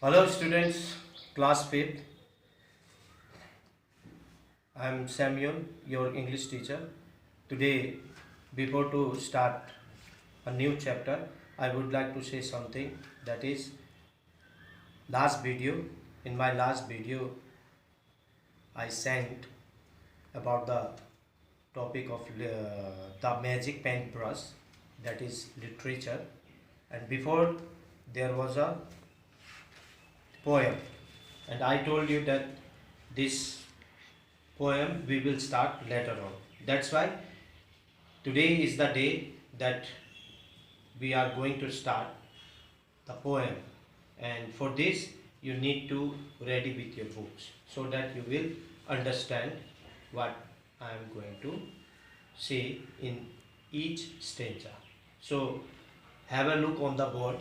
Hello students, class 5th. I am Samuel, your English teacher. Today, before to start a new chapter, I would like to say something that is last video. In my last video, I sent about the topic of the magic paintbrush, that is literature, and before there was a poem, and I told you that this poem we will start later on. That's why today is the day that we are going to start the poem, and for this you need to ready with your books so that you will understand what I am going to say in each stanza. So have a look on the board.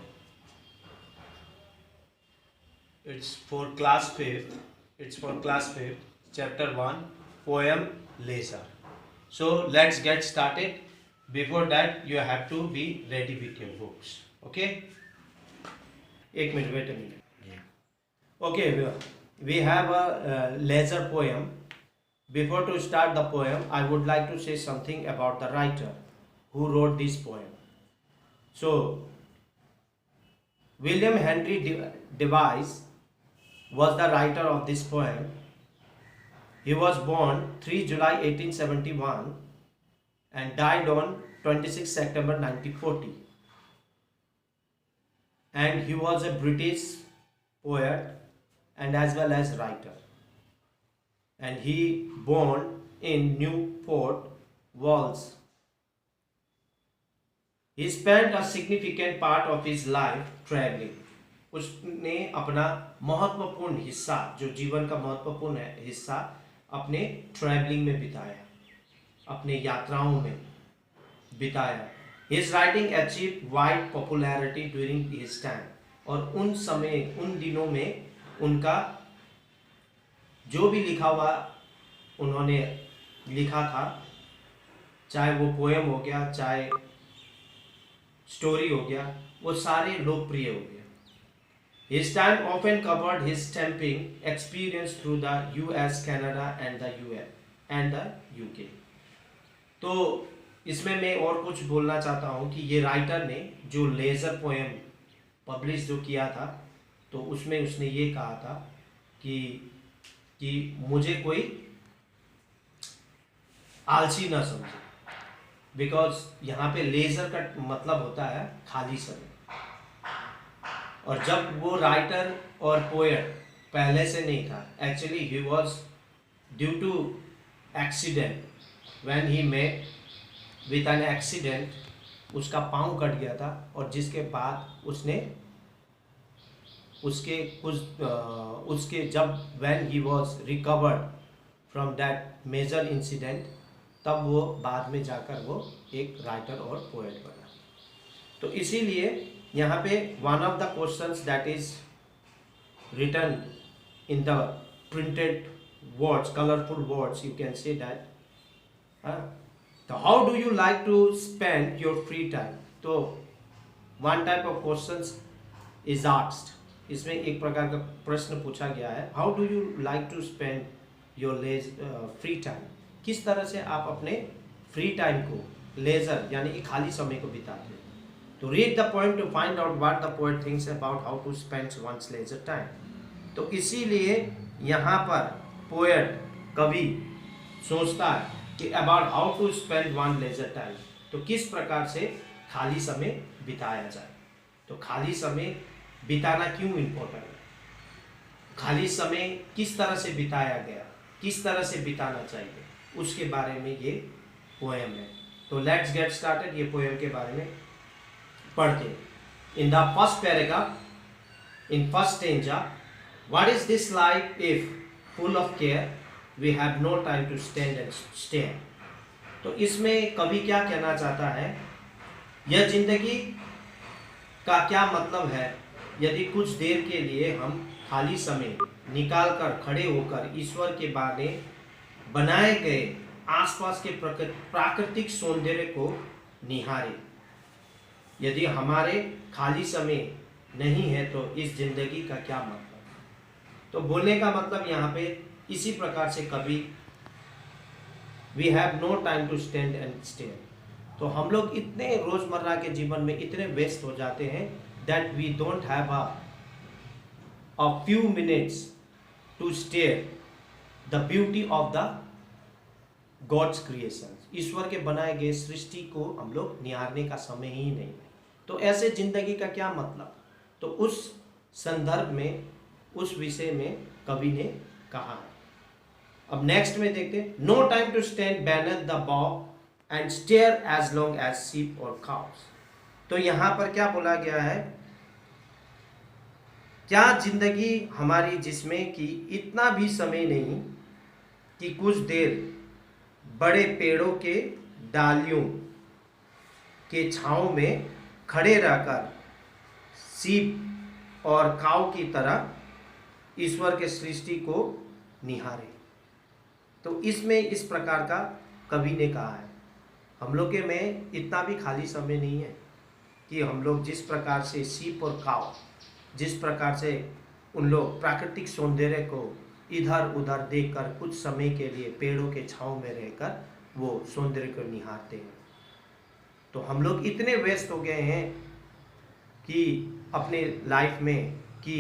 It's for class 5th. It's for class 5th, chapter 1, poem Laser. So let's get started. Before that, you have to be ready with your books. Okay? Wait a minute. Okay, we have a laser poem. Before to start the poem, I would like to say something about the writer who wrote this poem. So, William Henry Device was the writer of this poem. He was born 3 July 1871 and died on 26 September 1940. And he was a British poet and as well as writer. And he born in Newport, Wales. He spent a significant part of his life traveling. उसने अपना महत्वपूर्ण हिस्सा, जो जीवन का महत्वपूर्ण हिस्सा अपने ट्रैवलिंग में बिताया, अपने यात्राओं में बिताया. His writing achieved wide popularity during his time. और उन समय, उन दिनों में उनका जो भी लिखा हुआ उन्होंने लिखा था, चाहे वो पोएम हो गया, चाहे स्टोरी हो गया, वो सारे लोकप्रिय हो गए. His time often covered his stamping experience through the US, Canada and the UK. तो इसमें मैं और कुछ बोलना चाहता हूँ कि ये राइटर ने जो लेज़र पोएम पब्लिश जो किया था, तो उसमें उसने ये कहा था कि मुझे कोई आलसी ना समझे, बिकॉज यहाँ पे लेज़र का मतलब होता है खाली समय. और जब वो राइटर और पोएट पहले से नहीं था, actually he was due to accident, when he met with an accident, उसका पाँव कट गया था, और जिसके बाद उसके जब when he was recovered from that major incident, तब वो बाद में जाकर वो एक राइटर और पोएट बना. तो इसीलिए यहाँ पे one of the questions that is written in the printed words, colourful words, you can say that, तो how do you like to spend your free time. तो one type of questions is asked. इसमें एक प्रकार का प्रश्न पूछा गया है, how do you like to spend your free time. किस तरह से आप अपने फ्री टाइम को, लेजर यानी कि खाली समय को बिताते हैं. तो read the poem to find out what the poet thinks about how to spend one's leisure time. तो इसीलिए यहाँ पर पोएट, कवि सोचता है कि about how to spend one leisure time, तो किस प्रकार से खाली समय बिताया जाए. तो खाली समय बिताना क्यों इम्पोर्टेंट है, खाली समय किस तरह से बिताया गया, किस तरह से बिताना चाहिए, उसके बारे में ये पोएम है. तो लेट्स गेट स्टार्टेड. ये पोएम के बारे में पढ़ते. In the first paragraph, in first stanza, what is this life if full of care, we have no time to stand and stare. तो इसमें कवि क्या कहना चाहता है, यह जिंदगी का क्या मतलब है यदि कुछ देर के लिए हम खाली समय निकाल कर खड़े होकर ईश्वर के बारे बनाए गए आसपास के प्राकृतिक सौंदर्य को निहारें. यदि हमारे खाली समय नहीं है तो इस जिंदगी का क्या मतलब। तो बोलने का मतलब यहाँ पे इसी प्रकार से कभी we have no time to stand and stare. तो हम लोग इतने रोजमर्रा के जीवन में इतने व्यस्त हो जाते हैं that we don't have a few minutes to stare the beauty of the God's creation. ईश्वर के बनाए गए सृष्टि को हम लोग निहारने का समय ही नहीं है। तो ऐसे जिंदगी का क्या मतलब। तो उस संदर्भ में, उस विषय में कवि ने कहा है। अब नेक्स्ट में देखते हैं, no time to stand beneath the bough and stare as long as sheep or cows. तो यहां पर क्या बोला गया है, क्या जिंदगी हमारी जिसमें कि इतना भी समय नहीं कि कुछ देर बड़े पेड़ों के डालियों के छांव में खड़े रहकर सीप और काऊ की तरह ईश्वर के सृष्टि को निहारे। तो इसमें इस प्रकार का कवि ने कहा है, हम लोग के में इतना भी खाली समय नहीं है कि हम लोग जिस प्रकार से सीप और काऊ, जिस प्रकार से उन लोग प्राकृतिक सौंदर्य को इधर उधर देखकर कुछ समय के लिए पेड़ों के छांव में रहकर वो सौंदर्य को निहारते हैं। तो हम लोग इतने व्यस्त हो गए हैं कि अपने लाइफ में कि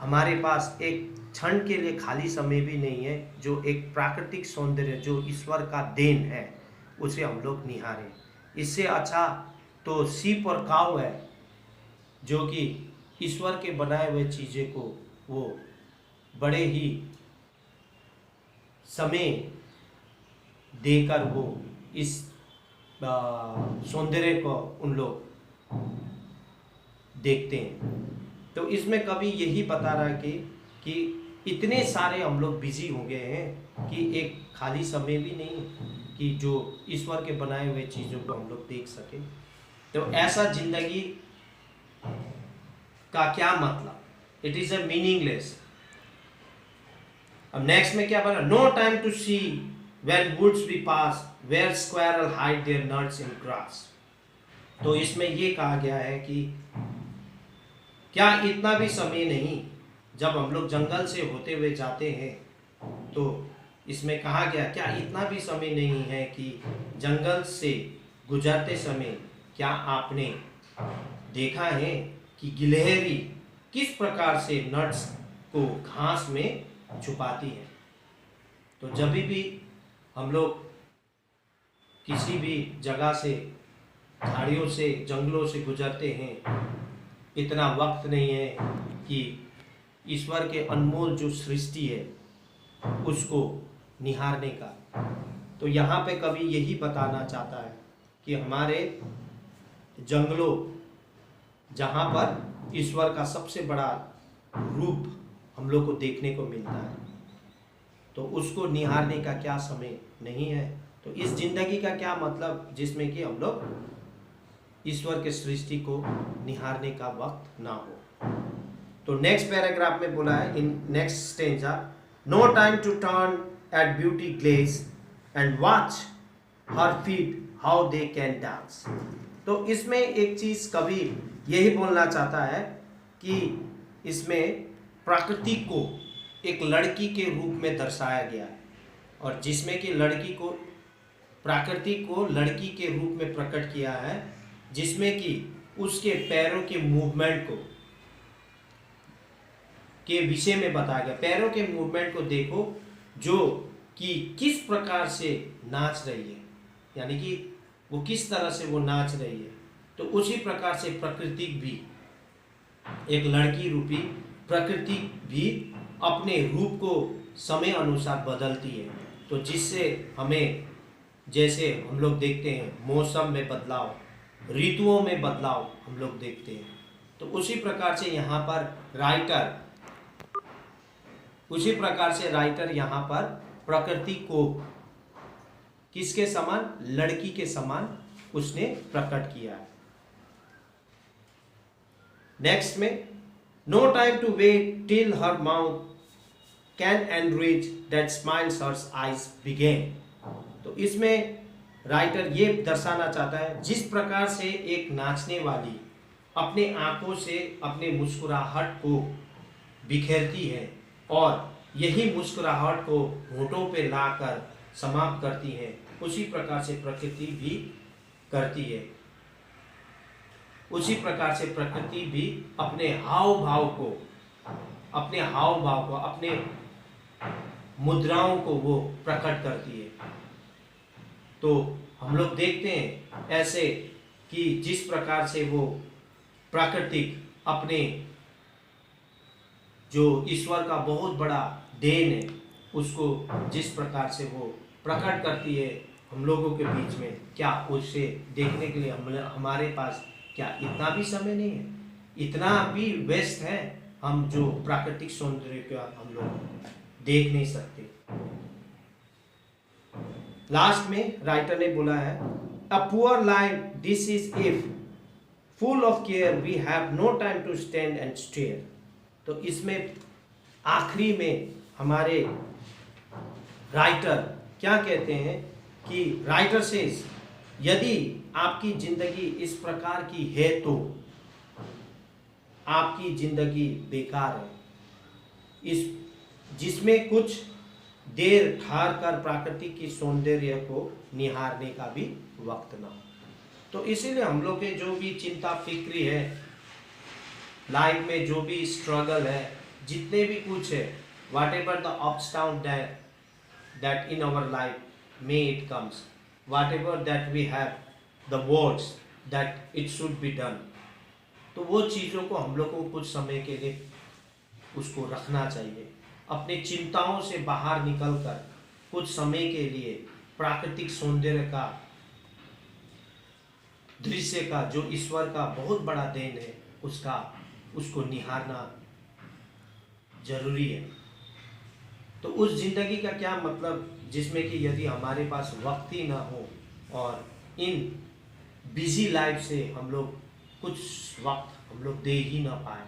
हमारे पास एक क्षण के लिए खाली समय भी नहीं है जो एक प्राकृतिक सौंदर्य जो ईश्वर का देन है उसे हम लोग निहारें। इससे अच्छा तो सीप और काऊ है जो कि ईश्वर के बनाए हुए चीज़ें को वो बड़े ही समय देकर वो इस सौंदर्य को उन लोग देखते हैं। तो इसमें कवि यही बता रहा है कि इतने सारे हम लोग बिजी हो गए हैं कि एक खाली समय भी नहीं कि जो ईश्वर के बनाए हुए चीज़ों को हम लोग देख सकें। तो ऐसा जिंदगी का क्या मतलब, इट इज अ मीनिंगलेस। अब नेक्स्ट में क्या बना, no time to see when woods we pass where squirrels hide their nuts in grass. तो इसमें ये कहा गया है कि क्या इतना भी समय नहीं जब हम लोग जंगल से होते हुए जाते हैं। तो इसमें कहा गया क्या इतना भी समय नहीं है कि जंगल से गुजरते समय क्या आपने देखा है कि गिलहरी किस प्रकार से नट्स को घास में छुपाती है। तो जब भी हम लोग किसी भी जगह से, झाड़ियों से, जंगलों से गुजरते हैं, इतना वक्त नहीं है कि ईश्वर के अनमोल जो सृष्टि है उसको निहारने का। तो यहाँ पे कवि यही बताना चाहता है कि हमारे जंगलों, जहाँ पर ईश्वर का सबसे बड़ा रूप हम लोग को देखने को मिलता है, तो उसको निहारने का क्या समय नहीं है। तो इस जिंदगी का क्या मतलब जिसमें कि हम लोग ईश्वर के सृष्टि को निहारने का वक्त ना हो। तो नेक्स्ट पैराग्राफ में बोला है in next stanza, no time to turn at beauty glance and watch her feet how they can dance. तो इसमें एक चीज कवि यही बोलना चाहता है कि इसमें प्रकृति को एक लड़की के रूप में दर्शाया गया है, और जिसमें कि लड़की को, प्रकृति को लड़की के रूप में प्रकट किया है, जिसमें कि उसके पैरों के मूवमेंट को के विषय में बताया गया। पैरों के मूवमेंट को देखो जो कि किस प्रकार से नाच रही है, यानी कि वो किस तरह से वो नाच रही है। तो उसी प्रकार से प्रकृति भी, एक लड़की रूपी प्रकृति भी अपने रूप को समय अनुसार बदलती है। तो जिससे हमें, जैसे हम लोग देखते हैं मौसम में बदलाव, ऋतुओं में बदलाव हम लोग देखते हैं, तो उसी प्रकार से यहाँ राइटर यहाँ पर प्रकृति को किसके समान, लड़की के समान उसने प्रकट किया है। नेक्स्ट में, no time to wait till her mouth can enrich that smiles her eyes began. तो इसमें राइटर ये दर्शाना चाहता है जिस प्रकार से एक नाचने वाली अपने आंखों से अपने मुस्कुराहट को बिखेरती है और यही मुस्कुराहट को होठों पे लाकर समाप्त करती है, उसी प्रकार से प्रकृति भी करती है। उसी प्रकार से प्रकृति भी अपने हाव भाव को अपने मुद्राओं को वो प्रकट करती है। तो हम लोग देखते हैं ऐसे कि जिस प्रकार से वो प्राकृतिक अपने जो ईश्वर का बहुत बड़ा देन है उसको जिस प्रकार से वो प्रकट करती है हम लोगों के बीच में, क्या उसे देखने के लिए हमारे पास क्या इतना भी समय नहीं है, इतना भी व्यस्त है हम जो प्राकृतिक सौंदर्य का हम लोग देख नहीं सकते। लास्ट में राइटर ने बोला है, a poor life this is if full of care we have no time to stand and stare. तो इसमें आखिरी में हमारे राइटर क्या कहते हैं कि राइटर सेज, यदि आपकी जिंदगी इस प्रकार की है तो आपकी जिंदगी बेकार है, इस जिसमें कुछ देर ठहर कर प्राकृतिक की सौंदर्य को निहारने का भी वक्त ना हो। तो इसीलिए हम लोग के जो भी चिंता फिक्री है लाइफ में, जो भी स्ट्रगल है, जितने भी कुछ है, what ever the ups down that in our life may it comes, whatever that we have the words that it should be done, तो वो चीज़ों को हम लोग को कुछ समय के लिए उसको रखना चाहिए। अपने चिंताओं से बाहर निकलकर कुछ समय के लिए प्राकृतिक सौंदर्य का दृश्य का जो ईश्वर का बहुत बड़ा देन है उसको निहारना जरूरी है। तो उस जिंदगी का क्या मतलब जिसमें कि यदि हमारे पास वक्त ही ना हो और इन बिजी लाइफ से हम लोग कुछ वक्त हम लोग दे ही ना पाए,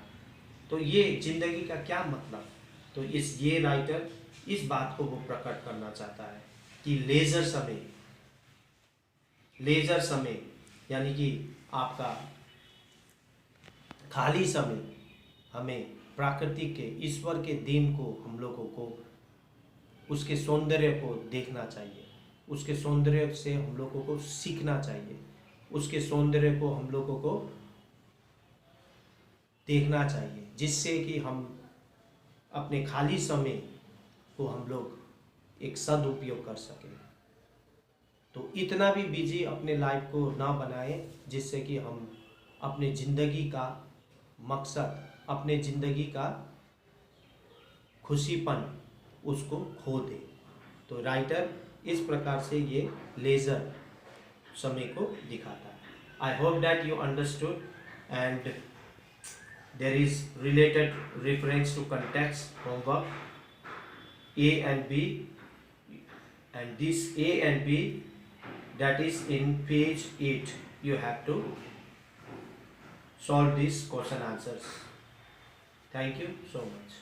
तो ये जिंदगी का क्या मतलब। तो ये राइटर इस बात को वो प्रकट करना चाहता है कि लेजर समय यानी कि आपका खाली समय हमें प्रकृति के ईश्वर के दिन को हम लोगों को उसके सौंदर्य को देखना चाहिए, उसके सौंदर्य से हम लोगों को सीखना चाहिए, उसके सौंदर्य को हम लोगों को देखना चाहिए, जिससे कि हम अपने खाली समय को हम लोग एक सदुपयोग कर सकें। तो इतना भी बिजी अपने लाइफ को ना बनाएं जिससे कि हम अपने ज़िंदगी का मकसद, अपने ज़िंदगी का खुशीपन उसको खो दे। तो राइटर इस प्रकार से ये लेजर समय को दिखाता है। I hope that you understood and there is related reference to context homework A and B, and this A and B that is in page 8 you have to solve these question answers. Thank you so much.